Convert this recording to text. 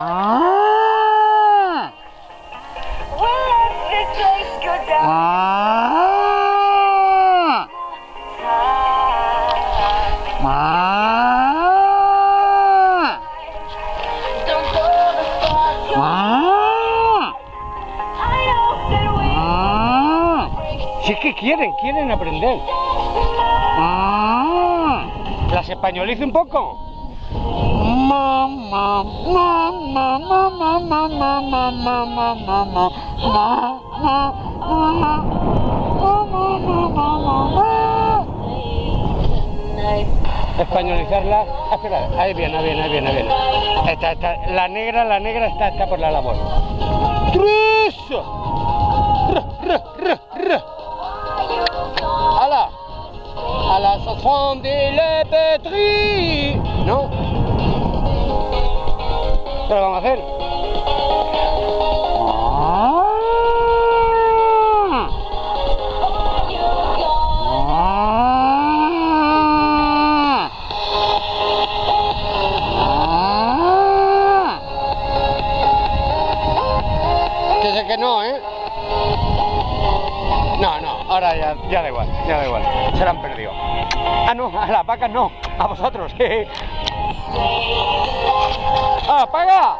Ah. Ah. Ah. Ah. Ah. Si es que quieren aprender. Ah. ¿Las españolizo un poco? Mamá, mamá, mamá, mamá, mamá, mamá, mamá, españolizarla. Ah, espera, ahí viene. La negra está por la labor. ¡Tres! ¡Hala! A la sazón de Le Petri. ¿No? ¿Qué lo vamos a hacer? Que sé que no, ¿eh? No, ahora ya da igual, se la han perdido. Ah, no, a las vacas no, a vosotros. ¡Apaga!